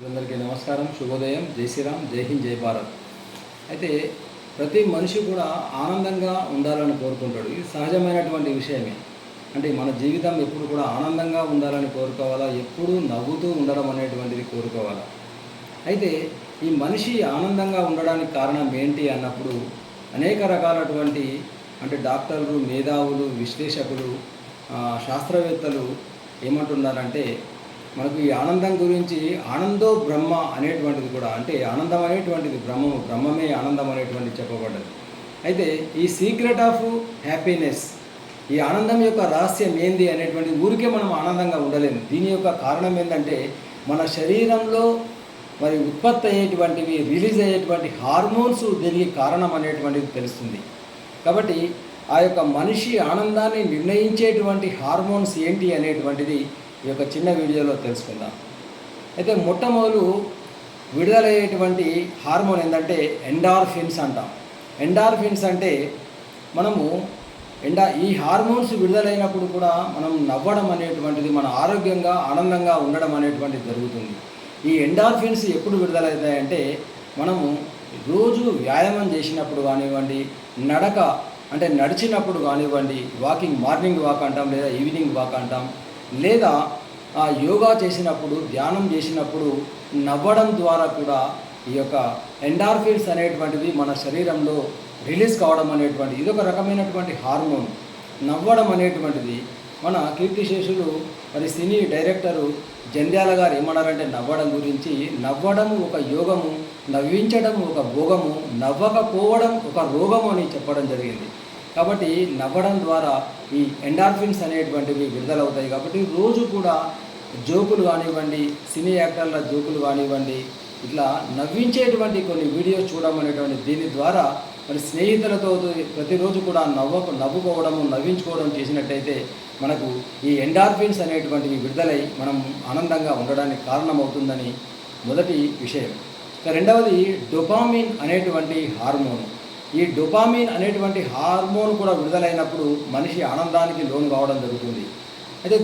అందరికీ నమస్కారం, శుభోదయం, జై శ్రీరామ్, జై హింద్, జై భారత్. అయితే ప్రతి మనిషి కూడా ఆనందంగా ఉండాలని కోరుకుంటాడు. ఇది సహజమైనటువంటి విషయమే. అంటే మన జీవితం ఎప్పుడు కూడా ఆనందంగా ఉండాలని కోరుకోవాలా, ఎప్పుడూ నవ్వుతూ ఉండడం అనేటువంటిది కోరుకోవాలా. అయితే ఈ మనిషి ఆనందంగా ఉండడానికి కారణం ఏంటి అన్నప్పుడు అనేక రకాలటువంటి అంటే డాక్టర్లు, మేధావులు, విశ్లేషకులు, శాస్త్రవేత్తలు ఏమంటున్నారంటే మనకు ఈ ఆనందం గురించి ఆనందో బ్రహ్మ అనేటువంటిది కూడా, అంటే ఆనందం అనేటువంటిది బ్రహ్మము, బ్రహ్మమే ఆనందం అనేటువంటిది చెప్పబడ్డది. అయితే ఈ సీక్రెట్ ఆఫ్ హ్యాపీనెస్, ఈ ఆనందం యొక్క రహస్యం ఏంది అనేటువంటి ఊరికే మనం ఆనందంగా ఉండలేము. దీని యొక్క కారణం ఏంటంటే మన శరీరంలో మరి ఉత్పత్తి అయ్యేటువంటివి, రిలీజ్ అయ్యేటువంటి హార్మోన్స్ దీనికి కారణం అనేటువంటిది తెలుస్తుంది. కాబట్టి ఆ యొక్క మనిషి ఆనందాన్ని నిర్ణయించేటువంటి హార్మోన్స్ ఏంటి అనేటువంటిది ఈ యొక్క చిన్న వీడియోలో తెలుసుకుందాం. అయితే మొట్టమొదలు విడుదలయ్యేటువంటి హార్మోన్ ఏంటంటే ఎండార్ఫిన్స్ అంటాం. ఎండార్ఫిన్స్ అంటే మనము ఈ హార్మోన్స్ విడుదలైనప్పుడు కూడా మనం నవ్వడం అనేటువంటిది, మన ఆరోగ్యంగా ఆనందంగా ఉండడం అనేటువంటిది జరుగుతుంది. ఈ ఎండార్ఫిన్స్ ఎప్పుడు విడుదలవుతాయంటే మనము రోజు వ్యాయామం చేసినప్పుడు కానివ్వండి, నడక అంటే నడిచినప్పుడు కానివ్వండి, వాకింగ్, మార్నింగ్ వాక్ అంటాం లేదా ఈవినింగ్ వాక్ అంటాం, లేదా యోగా చేసినప్పుడు, ధ్యానం చేసినప్పుడు నవ్వడం ద్వారా కూడా ఈ యొక్క ఎండార్ఫిన్స్ అనేటువంటివి మన శరీరంలో రిలీజ్ కావడం అనేటువంటిది ఇదొక రకమైనటువంటి హార్మోన్. నవ్వడం అనేటువంటిది మన కీర్తిశేషులు మరి సినీ డైరెక్టరు జంధ్యాల గారు ఏమన్నారంటే నవ్వడం గురించి, నవ్వడము ఒక యోగము, నవ్వించడం ఒక భోగము, నవ్వకపోవడం ఒక రోగము అని చెప్పడం జరిగింది. కాబట్టి నవ్వడం ద్వారా ఈ ఎండార్ఫిన్స్ అనేటువంటివి విడుదలవుతాయి. కాబట్టి రోజు కూడా జోకులు కానివ్వండి, సినీ యాక్టర్ల జోకులు కానివ్వండి, ఇట్లా నవ్వించేటువంటి కొన్ని వీడియోస్ చూడడం అనేటువంటి దీని ద్వారా మరి స్నేహితులతో ప్రతిరోజు కూడా నవ్వుకోవడము, నవ్వించుకోవడం చేసినట్టయితే మనకు ఈ ఎండార్ఫిన్స్ అనేటువంటివి విడుదలై మనం ఆనందంగా ఉండడానికి కారణమవుతుందని మొదటి విషయం. రెండవది డోపామిన్ అనేటువంటి హార్మోన్. ఈ డోపామిన్ అనేటువంటి హార్మోన్ కూడా విడుదలైనప్పుడు మనిషి ఆనందానికి లోను కావడం జరుగుతుంది. అయితే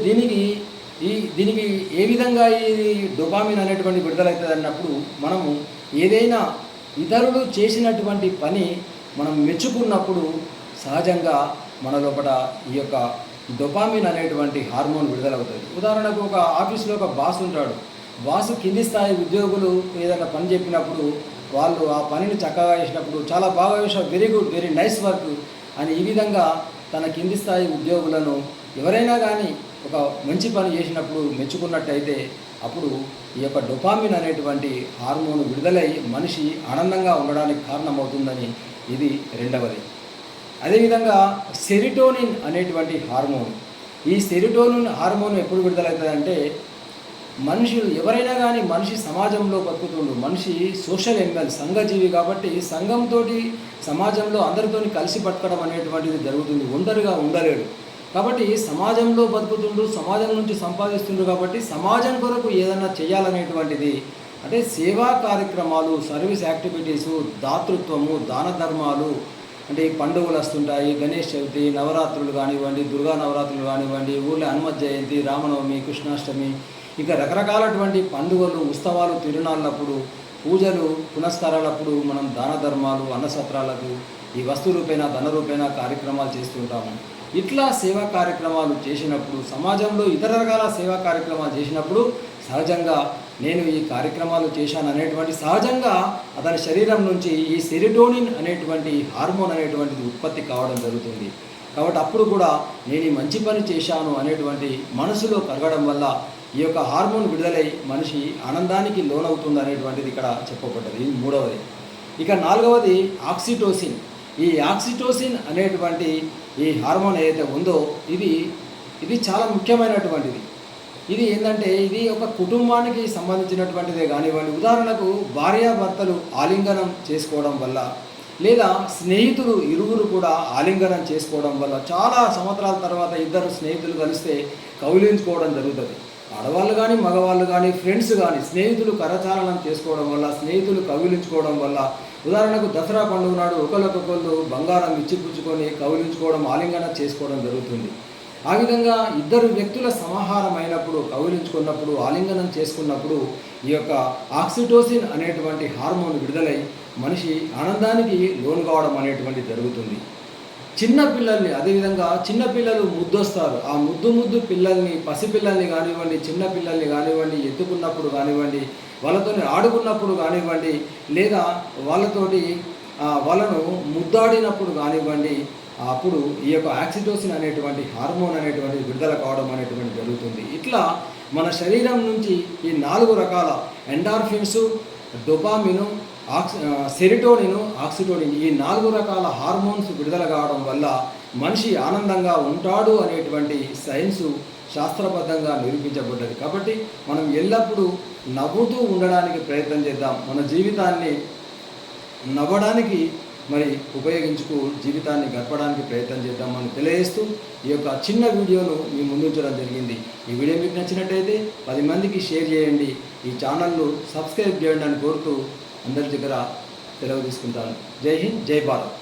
దీనికి ఏ విధంగా ఈ డోపామిన్ అనేటువంటి విడుదలవుతుంది అన్నప్పుడు మనము ఏదైనా ఇతరులు చేసినటువంటి పని మనం మెచ్చుకున్నప్పుడు సహజంగా మన లోపల ఈ యొక్క డోపామిన్ అనేటువంటి హార్మోన్ విడుదలవుతుంది. ఉదాహరణకు ఒక ఆఫీసులో ఒక బాస్ ఉంటాడు. బాసు కింది స్థాయి ఉద్యోగులు ఏదైనా పని చెప్పినప్పుడు వాళ్ళు ఆ పనిని చక్కగా చేసినప్పుడు చాలా బాగా చేసావు, very good, very nice work అని ఈ విధంగా తన కింది స్థాయి ఉద్యోగులను ఎవరైనా కానీ ఒక మంచి పని చేసినప్పుడు మెచ్చుకున్నట్టయితే అప్పుడు ఈ యొక్క డోపామిన్ అనేటువంటి హార్మోన్ విడుదలై మనిషి ఆనందంగా ఉండడానికి కారణమవుతుందని ఇది రెండవది. అదేవిధంగా సెరిటోనిన్ అనేటువంటి హార్మోన్. ఈ సెరిటోనిన్ హార్మోన్ ఎప్పుడు విడుదలవుతుందంటే మనుషులు ఎవరైనా కానీ మనిషి సమాజంలో బతుకుతుండు, మనిషి సోషల్ ఎనిమల్, సంఘజీవి. కాబట్టి సంఘంతో సమాజంలో అందరితో కలిసి బతకడం అనేటువంటిది జరుగుతుంది. ఒంటరిగా ఉండలేడు. కాబట్టి సమాజంలో బతుకుతుండు, సమాజం నుంచి సంపాదిస్తుండు. కాబట్టి సమాజం కొరకు ఏదైనా చేయాలనేటువంటిది అంటే సేవా కార్యక్రమాలు, సర్వీస్ యాక్టివిటీసు, దాతృత్వము, దాన ధర్మాలు, అంటే పండుగలు వస్తుంటాయి, గణేష్ చవితి, నవరాత్రులు కానివ్వండి, దుర్గా నవరాత్రులు కానివ్వండి, ఊళ్ళో హనుమత్ జయంతి, రామనవమి, కృష్ణాష్టమి, ఇంకా రకరకాలటువంటి పండుగలు, ఉత్సవాలు, తిరునాళ్ళప్పుడు, పూజలు, పునస్కారాలప్పుడు మనం దాన ధర్మాలు, అన్నసత్రాలకు ఈ వస్తు రూపేణ, ధన రూపేణ కార్యక్రమాలు చేస్తుంటాము. ఇట్లా సేవా కార్యక్రమాలు చేసినప్పుడు, సమాజంలో ఇతర రకాల సేవా కార్యక్రమాలు చేసినప్పుడు సహజంగా నేను ఈ కార్యక్రమాలు చేశాను అనేటువంటి సహజంగా అతని శరీరం నుంచి ఈ సెరిటోనిన్ అనేటువంటి హార్మోన్ అనేటువంటిది ఉత్పత్తి కావడం జరుగుతుంది. కాబట్టి అప్పుడు కూడా నేను ఈ మంచి పని చేశాను అనేటువంటి మనసులో కలగడం వల్ల ఈ యొక్క హార్మోన్ విడుదలై మనిషి ఆనందానికి లోనవుతుంది అనేటువంటిది ఇక్కడ చెప్పబడ్డది. ఇది మూడవది. ఇక నాలుగవది ఆక్సిటోసిన్. ఈ ఆక్సిటోసిన్ అనేటువంటి ఈ హార్మోన్ ఏదైతే ఉందో ఇది చాలా ముఖ్యమైనటువంటిది. ఇది ఏంటంటే ఇది ఒక కుటుంబానికి సంబంధించినటువంటిదే కానివ్వండి. ఉదాహరణకు భార్యాభర్తలు ఆలింగనం చేసుకోవడం వల్ల, లేదా స్నేహితులు ఇరువురు కూడా ఆలింగనం చేసుకోవడం వల్ల చాలా సంవత్సరాల తర్వాత ఇద్దరు స్నేహితులు కలిస్తే కౌలించుకోవడం జరుగుతుంది. ఆడవాళ్ళు కానీ, మగవాళ్ళు కానీ, ఫ్రెండ్స్ కానీ, స్నేహితులు కరచాలనం చేసుకోవడం వల్ల, స్నేహితులు కౌగిలించుకోవడం వల్ల, ఉదాహరణకు దసరా పండుగ నాడు ఒకరికొకళ్ళు బంగారం ఇచ్చిపుచ్చుకొని కౌగిలించుకోవడం, ఆలింగనం చేసుకోవడం జరుగుతుంది. ఆ విధంగా ఇద్దరు వ్యక్తుల సమాహారం అయినప్పుడు, కౌగిలించుకున్నప్పుడు, ఆలింగనం చేసుకున్నప్పుడు ఈ యొక్క ఆక్సిటోసిన్ అనేటువంటి హార్మోన్ విడుదలై మనిషి ఆనందానికి లోను కావడం అనేటువంటి జరుగుతుంది. చిన్నపిల్లల్ని అదేవిధంగా చిన్నపిల్లలు ముద్దొస్తారు. ఆ ముద్దు పిల్లల్ని, పసిపిల్లల్ని కానివ్వండి, చిన్నపిల్లల్ని కానివ్వండి, ఎత్తుకున్నప్పుడు కానివ్వండి, వాళ్ళతోని ఆడుకున్నప్పుడు కానివ్వండి, లేదా వాళ్ళను ముద్దాడినప్పుడు కానివ్వండి, అప్పుడు ఈ యొక్క ఆక్సిటోసిన్ అనేటువంటి హార్మోన్ అనేటువంటిది విడుదల కావడం అనేటువంటి జరుగుతుంది. ఇట్లా మన శరీరం నుంచి ఈ 4 రకాల ఎండార్ఫిన్స్, డోపామిన్, సెరిటోనిన్, ఆక్సిటోనిన్ ఈ 4 రకాల హార్మోన్స్ విడుదల కావడం వల్ల మనిషి ఆనందంగా ఉంటాడు అనేటువంటి సైన్సు శాస్త్రబద్ధంగా నిరూపించబడ్డది. కాబట్టి మనం ఎల్లప్పుడూ నవ్వుతూ ఉండడానికి ప్రయత్నం చేద్దాం. మన జీవితాన్ని నవ్వడానికి జీవితాన్ని గడపడానికి ప్రయత్నం చేద్దామని తెలియజేస్తూ ఈ యొక్క చిన్న వీడియోను మీ ముందుంచడం జరిగింది. ఈ వీడియో మీకు నచ్చినట్టయితే 10 మందికి షేర్ చేయండి. ఈ ఛానల్ను సబ్స్క్రైబ్ చేయండి అని కోరుతూ అందరి దగ్గర సెలవు తీసుకుంటాను. జై హింద్, జై భారత్.